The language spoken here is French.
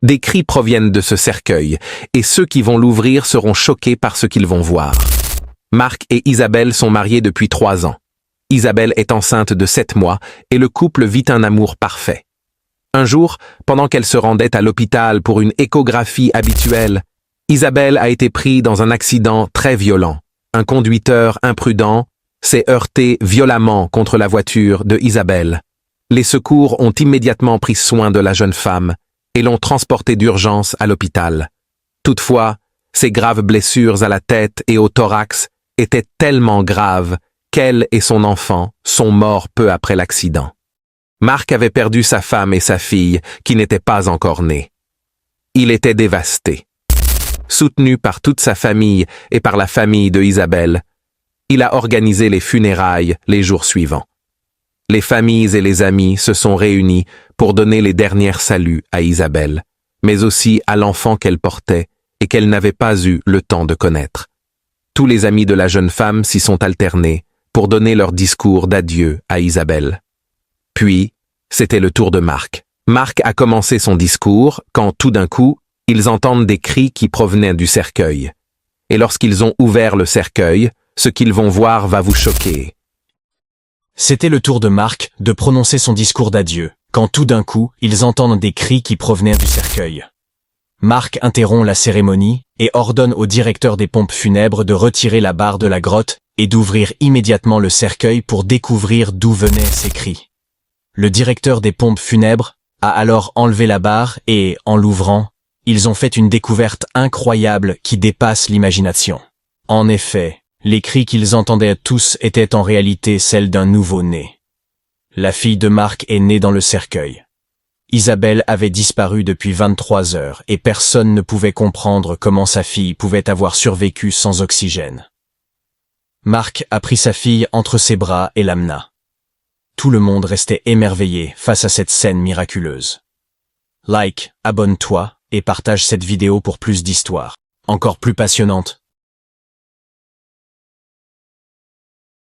Des cris proviennent de ce cercueil, et ceux qui vont l'ouvrir seront choqués par ce qu'ils vont voir. Marc et Isabelle sont mariés depuis 3 ans. Isabelle est enceinte de 7 mois, et le couple vit un amour parfait. Un jour, pendant qu'elle se rendait à l'hôpital pour une échographie habituelle, Isabelle a été prise dans un accident très violent. Un conducteur imprudent s'est heurté violemment contre la voiture de Isabelle. Les secours ont immédiatement pris soin de la jeune femme et l'ont transportée d'urgence à l'hôpital. Toutefois, ses graves blessures à la tête et au thorax étaient tellement graves qu'elle et son enfant sont morts peu après l'accident. Marc avait perdu sa femme et sa fille qui n'étaient pas encore nées. Il était dévasté. Soutenu par toute sa famille et par la famille de Isabelle, il a organisé les funérailles les jours suivants. Les familles et les amis se sont réunis pour donner les derniers saluts à Isabelle, mais aussi à l'enfant qu'elle portait et qu'elle n'avait pas eu le temps de connaître. Tous les amis de la jeune femme s'y sont alternés pour donner leur discours d'adieu à Isabelle. Puis, c'était le tour de Marc. Marc a commencé son discours quand, tout d'un coup, ils entendent des cris qui provenaient du cercueil. Et lorsqu'ils ont ouvert le cercueil, ce qu'ils vont voir va vous choquer. C'était le tour de Marc de prononcer son discours d'adieu, quand tout d'un coup, ils entendent des cris qui provenaient du cercueil. Marc interrompt la cérémonie et ordonne au directeur des pompes funèbres de retirer la barre de la grotte et d'ouvrir immédiatement le cercueil pour découvrir d'où venaient ces cris. Le directeur des pompes funèbres a alors enlevé la barre et, en l'ouvrant, ils ont fait une découverte incroyable qui dépasse l'imagination. En effet, les cris qu'ils entendaient tous étaient en réalité celles d'un nouveau-né. La fille de Marc est née dans le cercueil. Isabelle avait disparu depuis 23 heures et personne ne pouvait comprendre comment sa fille pouvait avoir survécu sans oxygène. Marc a pris sa fille entre ses bras et l'amena. Tout le monde restait émerveillé face à cette scène miraculeuse. Like, abonne-toi et partage cette vidéo pour plus d'histoires, encore plus passionnantes.